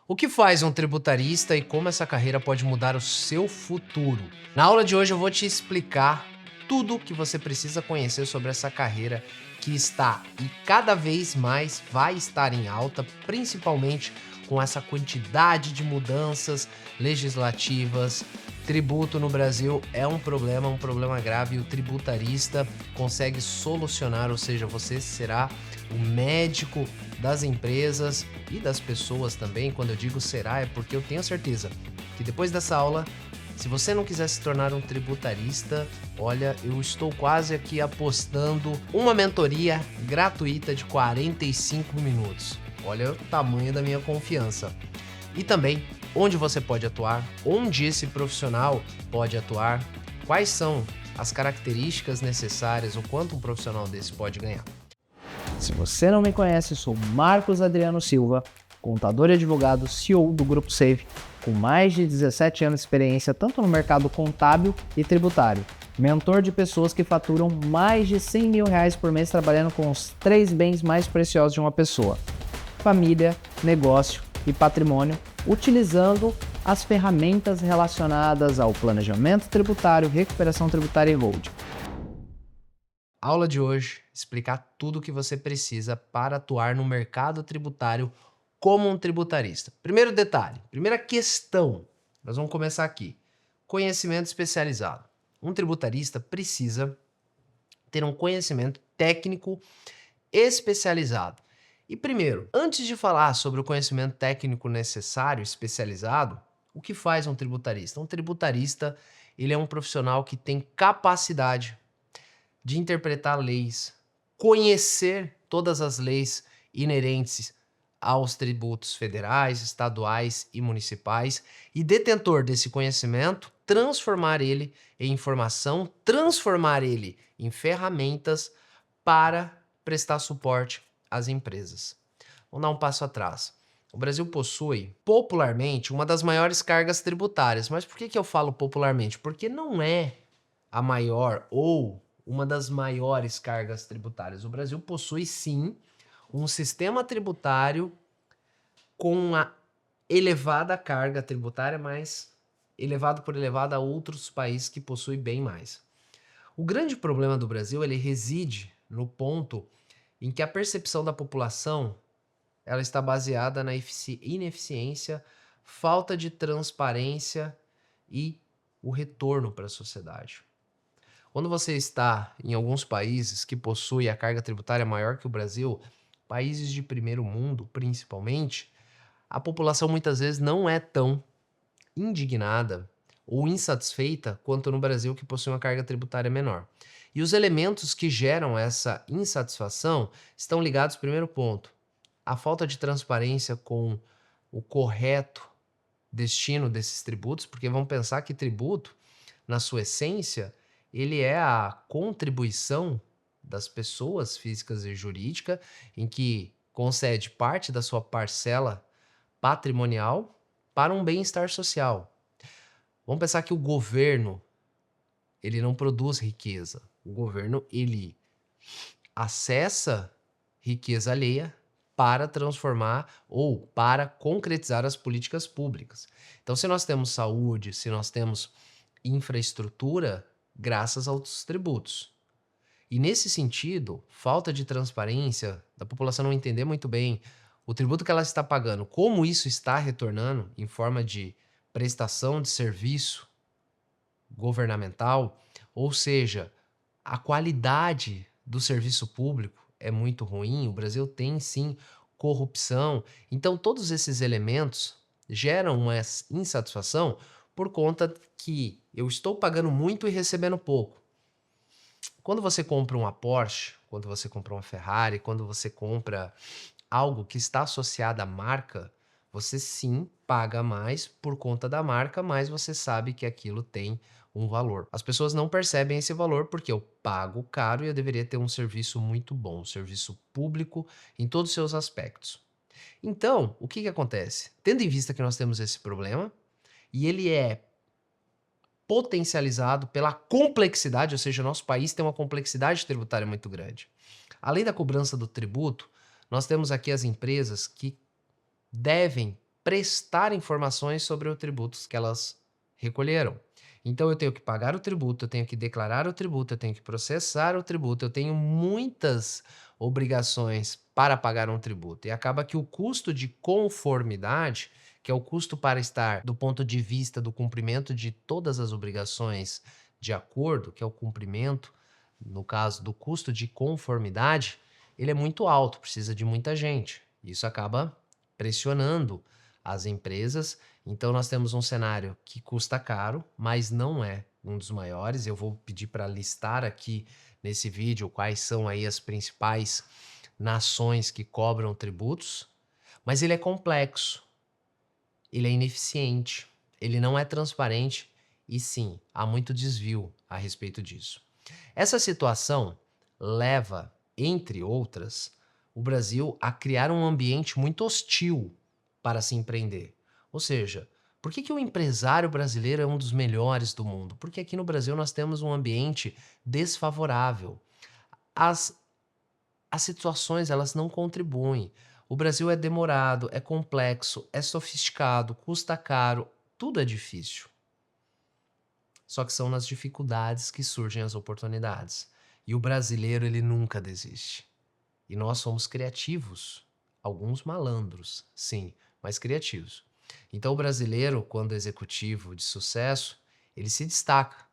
O que faz um tributarista e como essa carreira pode mudar o seu futuro? Na aula de hoje eu vou te explicar tudo o que você precisa conhecer sobre essa carreira que está e cada vez mais vai estar em alta, principalmente com essa quantidade de mudanças legislativas. Tributo no Brasil é um problema grave, e o tributarista consegue solucionar, ou seja, você será o médico das empresas e das pessoas também. Quando eu digo será, é porque eu tenho certeza que depois dessa aula, se você não quiser se tornar um tributarista, olha, eu estou quase aqui apostando uma mentoria gratuita de 45 minutos. Olha o tamanho da minha confiança. E também onde você pode atuar, onde esse profissional pode atuar, quais são as características necessárias, o quanto um profissional desse pode ganhar. Se você não me conhece, sou Marcos Adriano Silva, contador e advogado, CEO do Grupo Save, com mais de 17 anos de experiência tanto no mercado contábil e tributário. Mentor de pessoas que faturam mais de R$100 mil por mês trabalhando com os 3 bens mais preciosos de uma pessoa: família, negócio e patrimônio, utilizando as ferramentas relacionadas ao planejamento tributário, recuperação tributária e holding. Aula de hoje, explicar tudo o que você precisa para atuar no mercado tributário como um tributarista. Primeiro detalhe, primeira questão, nós vamos começar aqui. Conhecimento especializado. Um tributarista precisa ter um conhecimento técnico especializado. E primeiro, antes de falar sobre o conhecimento técnico necessário, especializado, o que faz um tributarista? Um tributarista, ele é um profissional que tem capacidade de interpretar leis, conhecer todas as leis inerentes aos tributos federais, estaduais e municipais e, detentor desse conhecimento, transformar ele em informação, transformar ele em ferramentas para prestar suporte às empresas. Vamos dar um passo atrás. O Brasil possui, popularmente, uma das maiores cargas tributárias. Mas por que eu falo popularmente? Porque não é a maior ou uma das maiores cargas tributárias. O Brasil possui, sim, um sistema tributário com uma elevada carga tributária, mas elevado por elevado a outros países que possuem bem mais. O grande problema do Brasil, ele reside no ponto em que a percepção da população ela está baseada na ineficiência, falta de transparência e o retorno para a sociedade. Quando você está em alguns países que possuem a carga tributária maior que o Brasil, países de primeiro mundo principalmente, a população muitas vezes não é tão indignada ou insatisfeita quanto no Brasil, que possui uma carga tributária menor. E os elementos que geram essa insatisfação estão ligados, primeiro ponto, à falta de transparência com o correto destino desses tributos, porque vamos pensar que tributo, na sua essência, ele é a contribuição das pessoas físicas e jurídicas em que concede parte da sua parcela patrimonial para um bem-estar social. Vamos pensar que o governo, ele não produz riqueza. O governo, ele acessa riqueza alheia para transformar ou para concretizar as políticas públicas. Então, se nós temos saúde, se nós temos infraestrutura, graças aos tributos. E nesse sentido, falta de transparência, da população não entender muito bem o tributo que ela está pagando, como isso está retornando em forma de prestação de serviço governamental, ou seja, a qualidade do serviço público é muito ruim, o Brasil tem sim corrupção. Então todos esses elementos geram uma insatisfação por conta que eu estou pagando muito e recebendo pouco. Quando você compra uma Porsche, quando você compra uma Ferrari, quando você compra algo que está associado à marca, você sim paga mais por conta da marca, mas você sabe que aquilo tem um valor. As pessoas não percebem esse valor porque eu pago caro e eu deveria ter um serviço muito bom, um serviço público em todos os seus aspectos. Então, o que que acontece? Tendo em vista que nós temos esse problema, e ele é potencializado pela complexidade, ou seja, nosso país tem uma complexidade tributária muito grande. Além da cobrança do tributo, nós temos aqui as empresas que devem prestar informações sobre os tributos que elas recolheram. Então eu tenho que pagar o tributo, eu tenho que declarar o tributo, eu tenho que processar o tributo, eu tenho muitas obrigações para pagar um tributo. E acaba que o custo de conformidade, que é o custo para estar do ponto de vista do cumprimento de todas as obrigações de acordo, que é o cumprimento, no caso do custo de conformidade, ele é muito alto, precisa de muita gente. Isso acaba pressionando as empresas. Então nós temos um cenário que custa caro, mas não é um dos maiores. Eu vou pedir para listar aqui nesse vídeo quais são aí as principais nações que cobram tributos, mas ele é complexo, ele é ineficiente, ele não é transparente e sim, há muito desvio a respeito disso. Essa situação leva, entre outras, o Brasil a criar um ambiente muito hostil para se empreender. Ou seja, por que o empresário brasileiro é um dos melhores do mundo? Porque aqui no Brasil nós temos um ambiente desfavorável. As, as situações elas não contribuem. O Brasil é demorado, é complexo, é sofisticado, custa caro, tudo é difícil. Só que são nas dificuldades que surgem as oportunidades. E o brasileiro, ele nunca desiste. E nós somos criativos. Alguns malandros, sim, mas criativos. Então o brasileiro, quando executivo de sucesso, ele se destaca,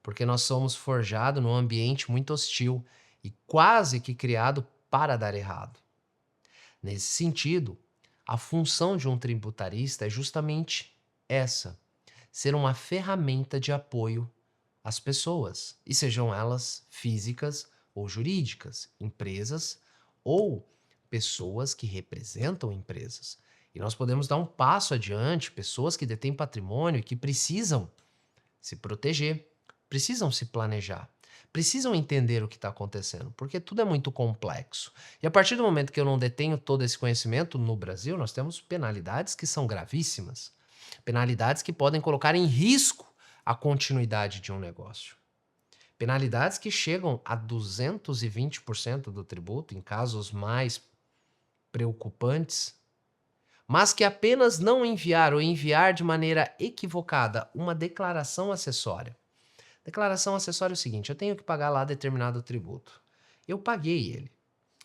porque nós somos forjados num ambiente muito hostil e quase que criado para dar errado. Nesse sentido, a função de um tributarista é justamente essa: ser uma ferramenta de apoio às pessoas, e sejam elas físicas ou jurídicas, empresas ou pessoas que representam empresas. E nós podemos dar um passo adiante, pessoas que detêm patrimônio e que precisam se proteger, precisam se planejar, precisam entender o que está acontecendo, porque tudo é muito complexo. E a partir do momento que eu não detenho todo esse conhecimento no Brasil, nós temos penalidades que são gravíssimas, penalidades que podem colocar em risco a continuidade de um negócio. Penalidades que chegam a 220% do tributo em casos mais preocupantes, mas que apenas não enviar ou enviar de maneira equivocada uma declaração acessória. Declaração acessória é o seguinte: eu tenho que pagar lá determinado tributo. Eu paguei ele,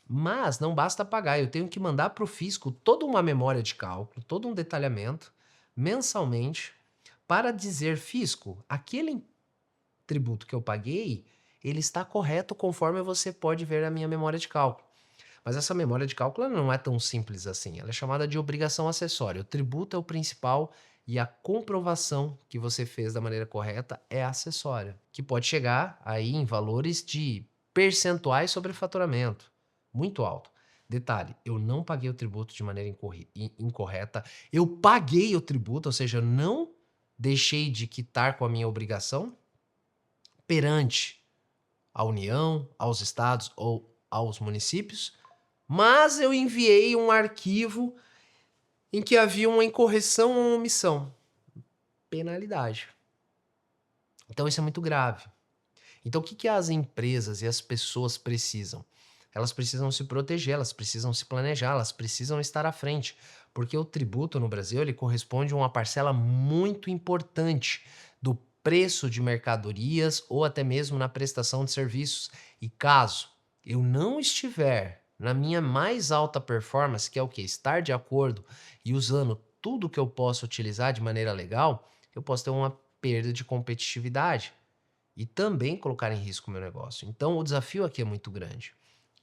mas não basta pagar, eu tenho que mandar para o fisco toda uma memória de cálculo, todo um detalhamento, mensalmente, para dizer: fisco, aquele tributo que eu paguei, ele está correto conforme você pode ver na minha memória de cálculo. Mas essa memória de cálculo não é tão simples assim, ela é chamada de obrigação acessória. O tributo é o principal e a comprovação que você fez da maneira correta é acessória, que pode chegar aí em valores de percentuais sobre faturamento, muito alto. Detalhe, eu não paguei o tributo de maneira incorreta, eu paguei o tributo, ou seja, eu não deixei de quitar com a minha obrigação perante a União, aos estados ou aos municípios, mas eu enviei um arquivo em que havia uma incorreção ou uma omissão. Penalidade. Então isso é muito grave. Então o que as empresas e as pessoas precisam? Elas precisam se proteger, elas precisam se planejar, elas precisam estar à frente, porque o tributo no Brasil ele corresponde a uma parcela muito importante do preço de mercadorias ou até mesmo na prestação de serviços. E caso eu não estiver na minha mais alta performance, que é o que? Estar de acordo e usando tudo que eu posso utilizar de maneira legal, eu posso ter uma perda de competitividade e também colocar em risco o meu negócio. Então o desafio aqui é muito grande.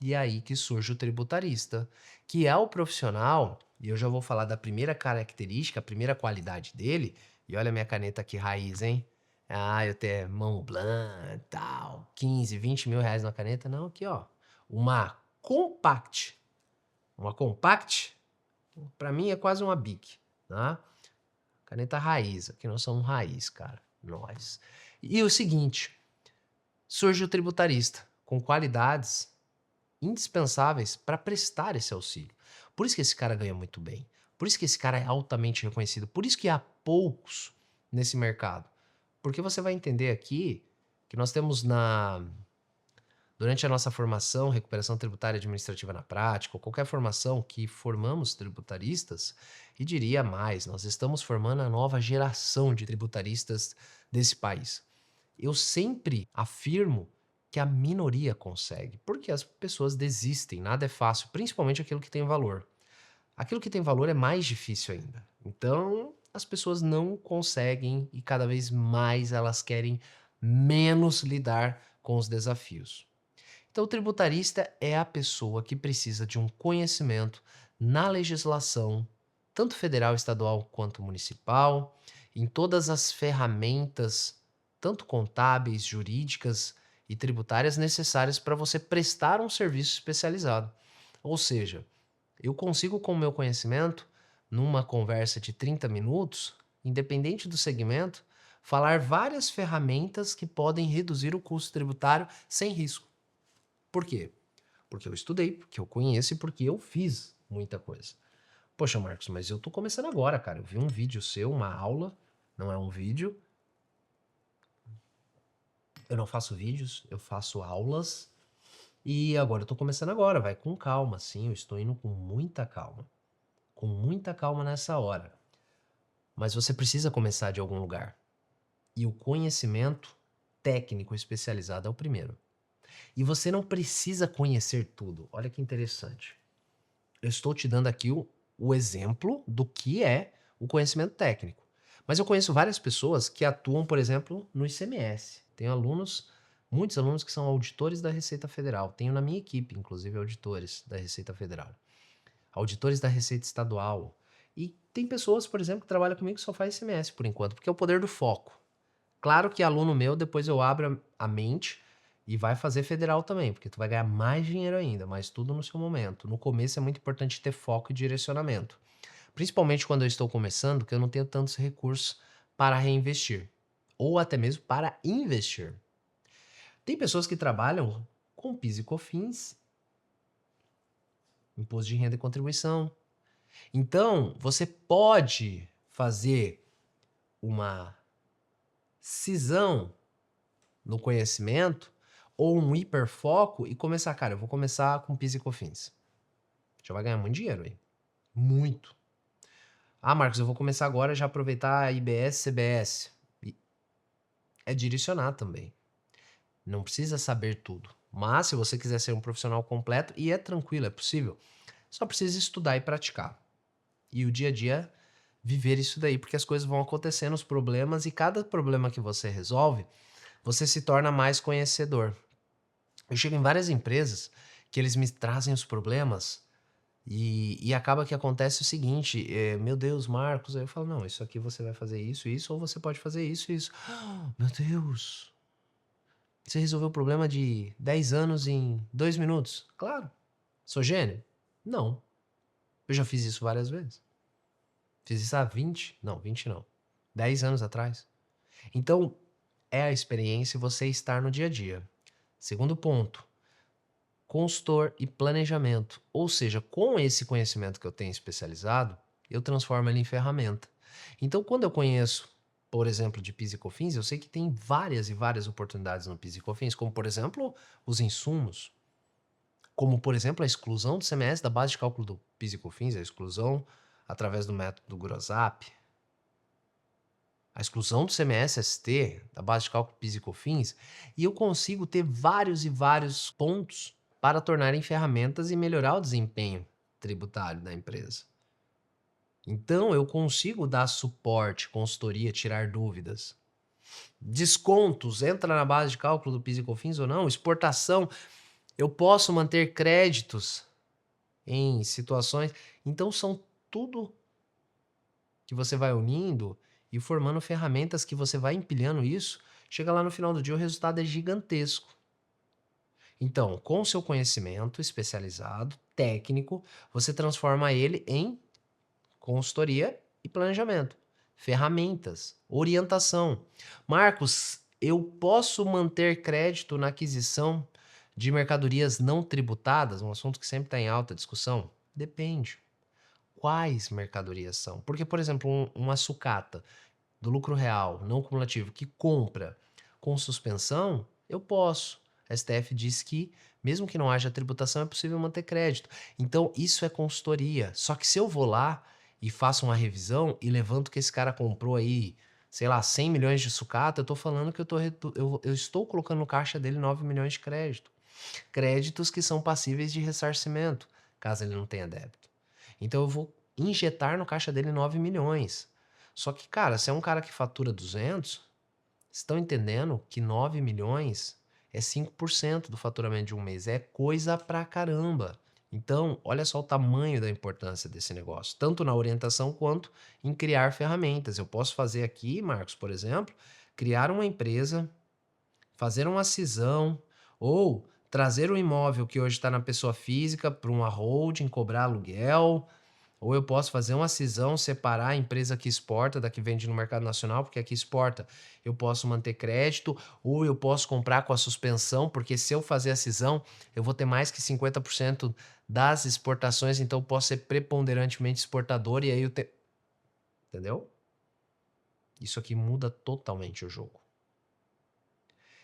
E é aí que surge o tributarista, que é o profissional, e eu já vou falar da primeira característica, a primeira qualidade dele, e olha a minha caneta aqui raiz, hein? Ah, eu tenho mão blanca, tal, 15, 20 mil reais na caneta. Não, aqui ó, uma Compact. Uma Compact, para mim é quase uma Bic, tá? Caneta raiz, aqui nós somos raiz, cara, nós. E o seguinte, surge o tributarista com qualidades indispensáveis para prestar esse auxílio. Por isso que esse cara ganha muito bem. Por isso que esse cara é altamente reconhecido. Por isso que há poucos nesse mercado. Porque você vai entender aqui que nós temos Durante a nossa formação, recuperação tributária administrativa na prática, ou qualquer formação que formamos tributaristas, e diria mais, nós estamos formando a nova geração de tributaristas desse país. Eu sempre afirmo que a minoria consegue, porque as pessoas desistem, nada é fácil, principalmente aquilo que tem valor. Aquilo que tem valor é mais difícil ainda. Então, as pessoas não conseguem e cada vez mais elas querem menos lidar com os desafios. Então, o tributarista é a pessoa que precisa de um conhecimento na legislação, tanto federal, estadual quanto municipal, em todas as ferramentas, tanto contábeis, jurídicas e tributárias necessárias para você prestar um serviço especializado. Ou seja, eu consigo, com o meu conhecimento, numa conversa de 30 minutos, independente do segmento, falar várias ferramentas que podem reduzir o custo tributário sem risco. Por quê? Porque eu estudei, porque eu conheço e porque eu fiz muita coisa. Poxa, Marcos, mas eu tô começando agora, cara. Eu vi um vídeo seu, uma aula, não é um vídeo. Eu não faço vídeos, eu faço aulas. E agora eu tô começando agora, vai com calma, sim, eu estou indo com muita calma nessa hora. Mas você precisa começar de algum lugar. E o conhecimento técnico especializado é o primeiro. E você não precisa conhecer tudo. Olha que interessante. Eu estou te dando aqui o exemplo do que é o conhecimento técnico. Mas eu conheço várias pessoas que atuam, por exemplo, no ICMS. Tenho alunos, muitos alunos que são auditores da Receita Federal. Tenho na minha equipe, inclusive, auditores da Receita Federal. Auditores da Receita Estadual. E tem pessoas, por exemplo, que trabalham comigo que só faz ICMS por enquanto, porque é o poder do foco. Claro que aluno meu, depois eu abro a mente e vai fazer federal também, porque tu vai ganhar mais dinheiro ainda, mas tudo no seu momento. No começo é muito importante ter foco e direcionamento. Principalmente quando eu estou começando, que eu não tenho tantos recursos para reinvestir. Ou até mesmo para investir. Tem pessoas que trabalham com PIS e COFINS, Imposto de Renda e Contribuição. Então, você pode fazer uma cisão no conhecimento ou um hiperfoco e começar, cara, eu vou começar com PIS e COFINS. Já vai ganhar muito dinheiro aí. Muito. Ah, Marcos, eu vou começar agora já aproveitar a IBS, CBS. É direcionar também. Não precisa saber tudo. Mas se você quiser ser um profissional completo, e é tranquilo, é possível, só precisa estudar e praticar. E o dia a dia viver isso daí, porque as coisas vão acontecendo, os problemas, e cada problema que você resolve, você se torna mais conhecedor. Eu chego em várias empresas que eles me trazem os problemas e acaba que acontece o seguinte, meu Deus, Marcos, aí eu falo, não, isso aqui você vai fazer isso, ou você pode fazer isso e isso. Meu Deus, você resolveu o problema de 10 anos em 2 minutos? Claro. Sou gênio? Não. Eu já fiz isso várias vezes. Fiz isso há 20? Não, 20 não. 10 anos atrás. Então, é a experiência e você estar no dia a dia. Segundo ponto, consultor e planejamento. Ou seja, com esse conhecimento que eu tenho especializado, eu transformo ele em ferramenta. Então, quando eu conheço, por exemplo, de PIS e COFINS, eu sei que tem várias e várias oportunidades no PIS e COFINS, como, por exemplo, os insumos, como, por exemplo, a exclusão do CMS da base de cálculo do PIS e COFINS, a exclusão através do método Grossap, a exclusão do CMS-ST, da base de cálculo PIS e COFINS, e eu consigo ter vários e vários pontos para tornarem ferramentas e melhorar o desempenho tributário da empresa. Então, eu consigo dar suporte, consultoria, tirar dúvidas. Descontos, entra na base de cálculo do PIS e COFINS ou não? Exportação, eu posso manter créditos em situações. Então, são tudo que você vai unindo e formando ferramentas que você vai empilhando isso, chega lá no final do dia o resultado é gigantesco. Então, com o seu conhecimento especializado, técnico, você transforma ele em consultoria e planejamento, ferramentas, orientação. Marcos, eu posso manter crédito na aquisição de mercadorias não tributadas, um assunto que sempre está em alta discussão? Depende. Quais mercadorias são? Porque, por exemplo, uma sucata do lucro real não cumulativo que compra com suspensão, eu posso. A STF diz que, mesmo que não haja tributação, é possível manter crédito. Então, isso é consultoria. Só que se eu vou lá e faço uma revisão e levanto que esse cara comprou aí, sei lá, 100 milhões de sucata, eu tô falando que eu estou colocando no caixa dele 9 milhões de crédito. Créditos que são passíveis de ressarcimento, caso ele não tenha débito. Então eu vou injetar no caixa dele 9 milhões. Só que, cara, se é um cara que fatura 200, estão entendendo que 9 milhões é 5% do faturamento de um mês. É coisa pra caramba. Então, olha só o tamanho da importância desse negócio, tanto na orientação quanto em criar ferramentas. Eu posso fazer aqui, Marcos, por exemplo, criar uma empresa, fazer uma cisão ou trazer o imóvel que hoje está na pessoa física para uma holding, cobrar aluguel, ou eu posso fazer uma cisão, separar a empresa que exporta da que vende no mercado nacional, porque a que exporta eu posso manter crédito, ou eu posso comprar com a suspensão, porque se eu fazer a cisão, eu vou ter mais que 50% das exportações, então eu posso ser preponderantemente exportador e aí eu tenho. Entendeu? Isso aqui muda totalmente o jogo.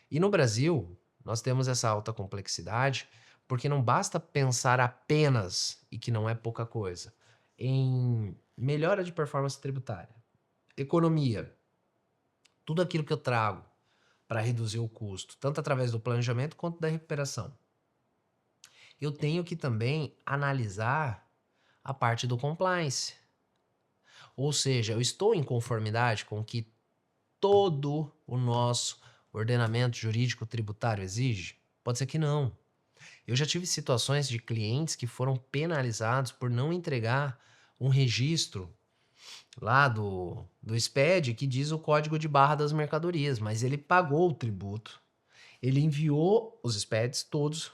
E no Brasil, nós temos essa alta complexidade, porque não basta pensar apenas, e que não é pouca coisa, em melhora de performance tributária, economia, tudo aquilo que eu trago para reduzir o custo, tanto através do planejamento quanto da recuperação. Eu tenho que também analisar a parte do compliance. Ou seja, eu estou em conformidade com o que todo o nosso ordenamento jurídico tributário exige? Pode ser que não. Eu já tive situações de clientes que foram penalizados por não entregar um registro lá do SPED que diz o código de barra das mercadorias, mas ele pagou o tributo, ele enviou os SPEDs todos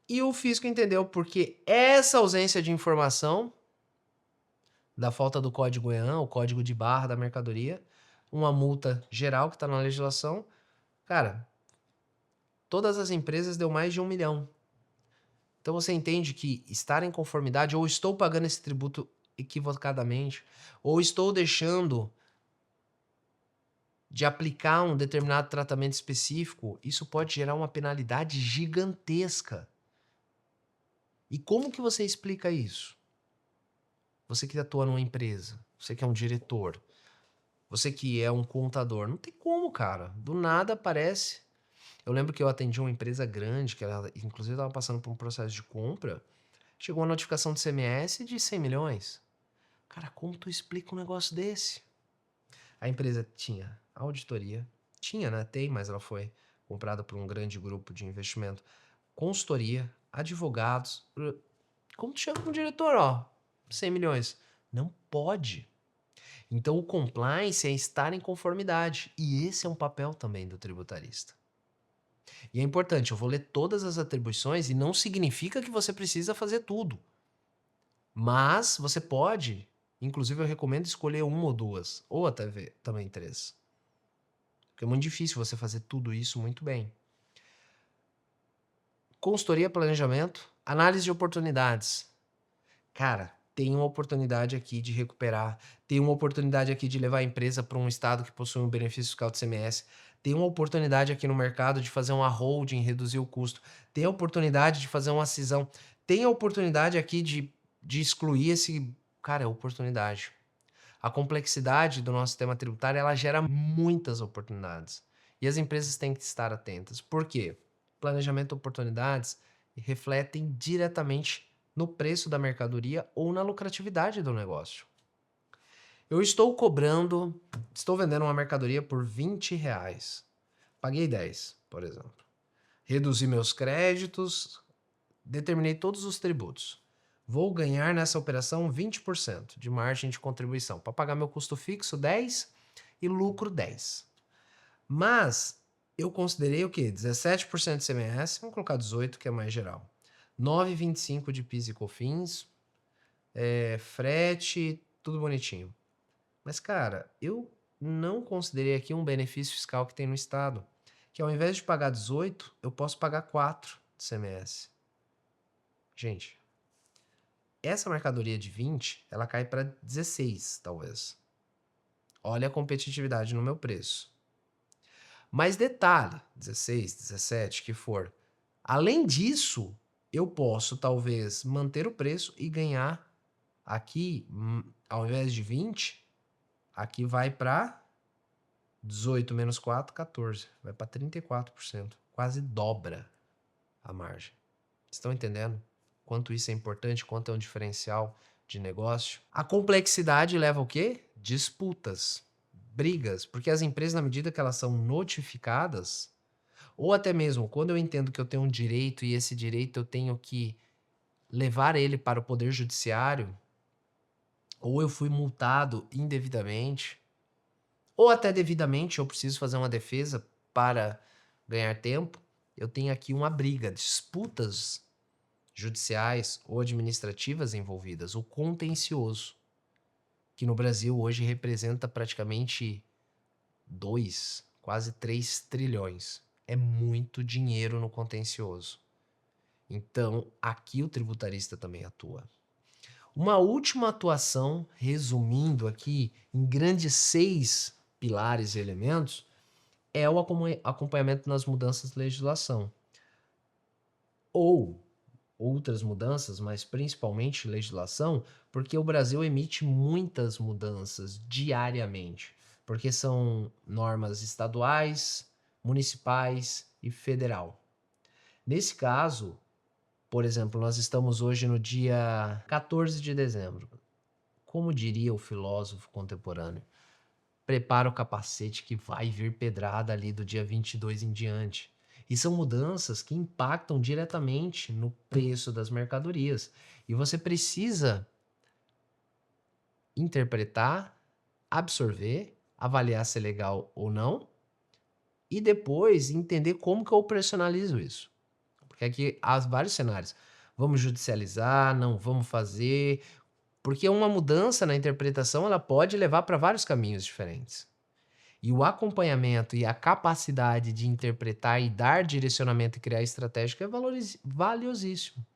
e o fisco entendeu porque essa ausência de informação da falta do código EAN, o código de barra da mercadoria, uma multa geral que está na legislação, cara, todas as empresas deu mais de 1 milhão. Então você entende que estar em conformidade, ou estou pagando esse tributo equivocadamente, ou estou deixando de aplicar um determinado tratamento específico, isso pode gerar uma penalidade gigantesca. E como que você explica isso? Você que atua numa empresa, você que é um diretor, você que é um contador, não tem como, cara. Do nada aparece. Eu lembro que eu atendi uma empresa grande, que ela, inclusive, estava passando por um processo de compra. Chegou uma notificação do CMS de 100 milhões. Cara, como tu explica um negócio desse? A empresa tinha auditoria, tinha, né? Tem, mas ela foi comprada por um grande grupo de investimento. Consultoria, advogados. Como tu chega com o diretor, ó, 100 milhões? Não pode. Então, o compliance é estar em conformidade. E esse é um papel também do tributarista. E é importante, eu vou ler todas as atribuições e não significa que você precisa fazer tudo. Mas você pode, inclusive eu recomendo escolher uma ou duas, ou até também três. Porque é muito difícil você fazer tudo isso muito bem. Consultoria, planejamento, análise de oportunidades. Cara, tem uma oportunidade aqui de recuperar, tem uma oportunidade aqui de levar a empresa para um estado que possui um benefício fiscal de CMS, tem uma oportunidade aqui no mercado de fazer uma holding, reduzir o custo, tem a oportunidade de fazer uma cisão, tem a oportunidade aqui de excluir esse. Cara, é oportunidade. A complexidade do nosso sistema tributário, ela gera muitas oportunidades. E as empresas têm que estar atentas. Por quê? Planejamento de oportunidades refletem diretamente no preço da mercadoria ou na lucratividade do negócio. Eu estou vendendo uma mercadoria por R$ 20. Paguei 10, por exemplo. Reduzi meus créditos, determinei todos os tributos. Vou ganhar nessa operação 20% de margem de contribuição. Para pagar meu custo fixo, 10 e lucro 10. Mas eu considerei o quê? 17% de CMS, vamos colocar 18, que é mais geral. 9,25 de PIS e COFINS, frete, tudo bonitinho. Mas, cara, eu não considerei aqui um benefício fiscal que tem no estado, que ao invés de pagar 18, eu posso pagar 4 de CMS. Gente, essa mercadoria de 20, ela cai para 16, talvez. Olha a competitividade no meu preço. Mas detalhe, 16, 17, que for. Além disso, eu posso talvez manter o preço e ganhar aqui, ao invés de 20, aqui vai para 18 menos 4, 14. Vai para 34%. Quase dobra a margem. Estão entendendo quanto isso é importante, quanto é um diferencial de negócio? A complexidade leva ao quê? Disputas, brigas, porque as empresas, na medida que elas são notificadas, ou até mesmo quando eu entendo que eu tenho um direito e esse direito eu tenho que levar ele para o poder judiciário, ou eu fui multado indevidamente, ou até devidamente eu preciso fazer uma defesa para ganhar tempo, eu tenho aqui uma briga, disputas judiciais ou administrativas envolvidas, o contencioso, que no Brasil hoje representa praticamente 2, quase 3 trilhões. É muito dinheiro no contencioso. Então, aqui o tributarista também atua. Uma última atuação, resumindo aqui em grandes 6 pilares e elementos, é o acompanhamento nas mudanças de legislação. Ou outras mudanças, mas principalmente legislação, porque o Brasil emite muitas mudanças diariamente, porque são normas estaduais, municipais e federal. Nesse caso, por exemplo, nós estamos hoje no dia 14 de dezembro. Como diria o filósofo contemporâneo, prepara o capacete que vai vir pedrada ali do dia 22 em diante. E são mudanças que impactam diretamente no preço das mercadorias. E você precisa interpretar, absorver, avaliar se é legal ou não, e depois entender como que eu operacionalizo isso. Porque aqui há vários cenários. Vamos judicializar, não vamos fazer, porque uma mudança na interpretação ela pode levar para vários caminhos diferentes. E o acompanhamento e a capacidade de interpretar e dar direcionamento e criar estratégia é valiosíssimo.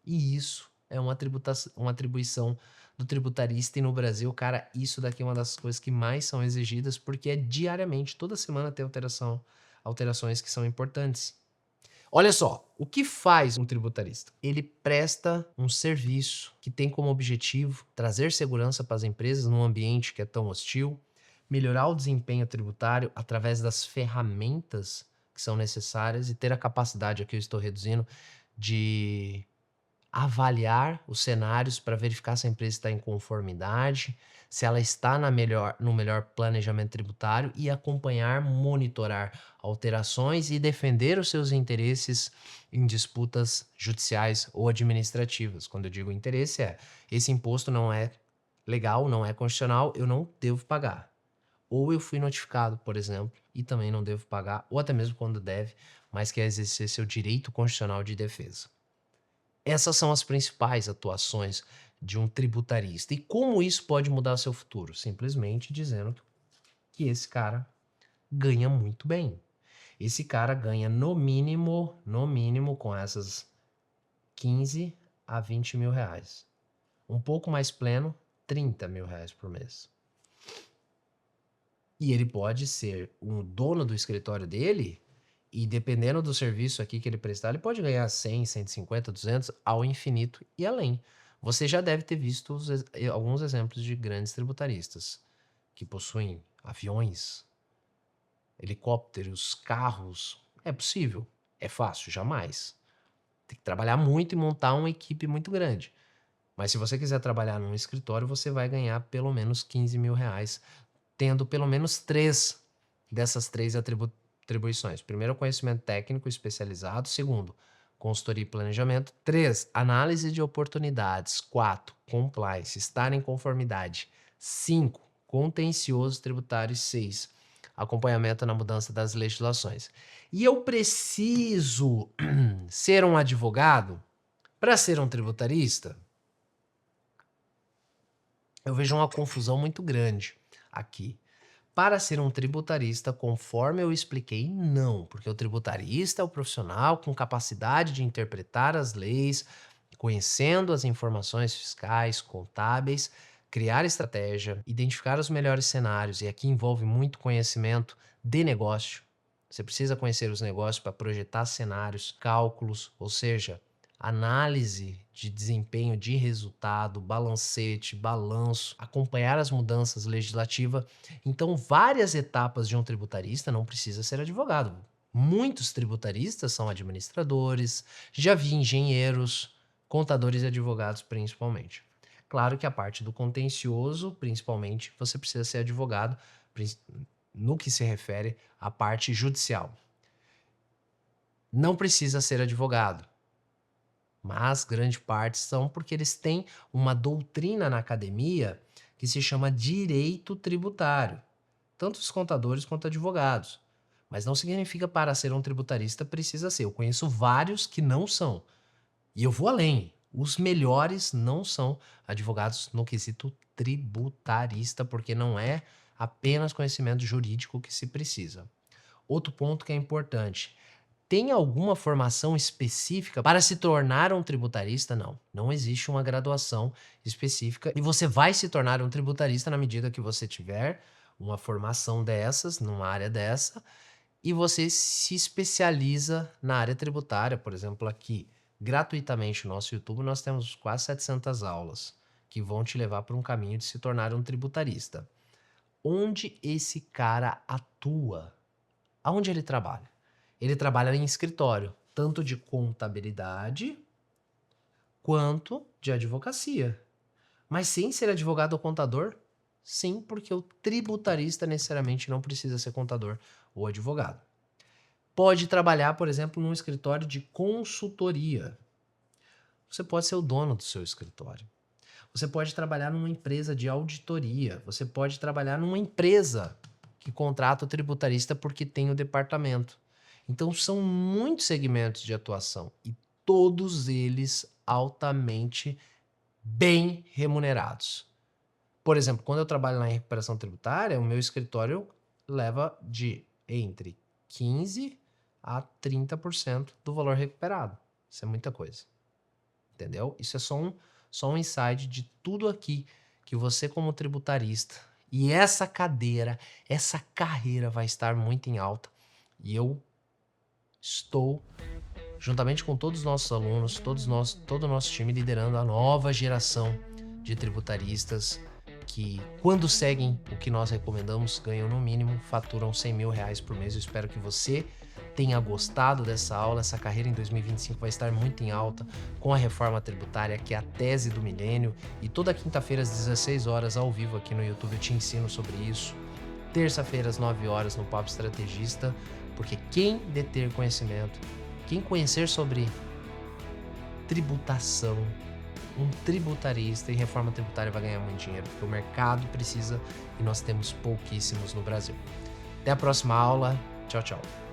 E isso é uma atribuição do tributarista. E no Brasil, cara, isso daqui é uma das coisas que mais são exigidas, porque é diariamente, toda semana tem alterações que são importantes. Olha só, o que faz um tributarista? Ele presta um serviço que tem como objetivo trazer segurança para as empresas num ambiente que é tão hostil, melhorar o desempenho tributário através das ferramentas que são necessárias e ter a capacidade, aqui eu estou reduzindo, de avaliar os cenários para verificar se a empresa está em conformidade, se ela está no melhor planejamento tributário e acompanhar, monitorar alterações e defender os seus interesses em disputas judiciais ou administrativas. Quando eu digo interesse, esse imposto não é legal, não é constitucional, eu não devo pagar. Ou eu fui notificado, por exemplo, e também não devo pagar, ou até mesmo quando deve, mas quer exercer seu direito constitucional de defesa. Essas são as principais atuações de um tributarista. E como isso pode mudar seu futuro? Simplesmente dizendo que esse cara ganha muito bem. Esse cara ganha no mínimo com essas 15 a 20 mil reais. Um pouco mais pleno, 30 mil reais por mês. E ele pode ser um dono do escritório dele e dependendo do serviço aqui que ele prestar, ele pode ganhar 100, 150, 200 ao infinito e além. Você já deve ter visto alguns exemplos de grandes tributaristas que possuem aviões, helicópteros, carros. É possível? É fácil? Jamais. Tem que trabalhar muito e montar uma equipe muito grande. Mas se você quiser trabalhar num escritório, você vai ganhar pelo menos 15 mil reais, tendo pelo menos 3 dessas 3 atribuições. Primeiro, conhecimento técnico especializado. Segundo, consultoria e planejamento. 3, análise de oportunidades. 4, compliance, estar em conformidade. 5, contencioso tributário. 6, acompanhamento na mudança das legislações. E eu preciso ser um advogado para ser um tributarista? Eu vejo uma confusão muito grande aqui. Para ser um tributarista, conforme eu expliquei, não, porque o tributarista é o profissional com capacidade de interpretar as leis, conhecendo as informações fiscais, contábeis, criar estratégia, identificar os melhores cenários, e aqui envolve muito conhecimento de negócio, Você precisa conhecer os negócios para projetar cenários, cálculos, ou seja, análise de desempenho de resultado, balancete, balanço, acompanhar as mudanças legislativas. Então, várias etapas de um tributarista, não precisa ser advogado. Muitos tributaristas são administradores, já vi engenheiros, contadores e advogados principalmente. Claro que a parte do contencioso, principalmente, você precisa ser advogado no que se refere à parte judicial. Não precisa ser advogado, mas grande parte são porque eles têm uma doutrina na academia que se chama direito tributário, tanto os contadores quanto advogados. Mas não significa para ser um tributarista precisa ser. Eu conheço vários que não são. E eu vou além. Os melhores não são advogados no quesito tributarista, porque não é apenas conhecimento jurídico que se precisa. Outro ponto que é importante. Tem alguma formação específica para se tornar um tributarista? Não. Não existe uma graduação específica. E você vai se tornar um tributarista na medida que você tiver uma formação dessas, numa área dessa, e você se especializa na área tributária. Por exemplo, aqui, gratuitamente no nosso YouTube, nós temos quase 700 aulas que vão te levar para um caminho de se tornar um tributarista. Onde esse cara atua? Aonde ele trabalha? Ele trabalha em escritório, tanto de contabilidade quanto de advocacia. Mas sem ser advogado ou contador? Sim, porque o tributarista necessariamente não precisa ser contador ou advogado. Pode trabalhar, por exemplo, num escritório de consultoria. Você pode ser o dono do seu escritório. Você pode trabalhar numa empresa de auditoria. Você pode trabalhar numa empresa que contrata o tributarista porque tem o departamento. Então, são muitos segmentos de atuação e todos eles altamente bem remunerados. Por exemplo, quando eu trabalho na recuperação tributária, o meu escritório leva de entre 15% a 30% do valor recuperado. Isso é muita coisa. Entendeu? Isso é só um insight de tudo aqui que você, como tributarista, e essa cadeira, essa carreira vai estar muito em alta. E eu estou, juntamente com todos os nossos alunos, todo o nosso time, liderando a nova geração de tributaristas que, quando seguem o que nós recomendamos, ganham no mínimo, faturam R$100 mil por mês. Eu espero que você tenha gostado dessa aula. Essa carreira em 2025 vai estar muito em alta com a reforma tributária, que é a tese do milênio. E toda quinta-feira às 16 horas, ao vivo aqui no YouTube, eu te ensino sobre isso. Terça-feira às 9 horas no Papo Estrategista, porque quem deter conhecimento, quem conhecer sobre tributação, um tributarista e reforma tributária vai ganhar muito dinheiro, porque o mercado precisa e nós temos pouquíssimos no Brasil. Até a próxima aula. Tchau, tchau.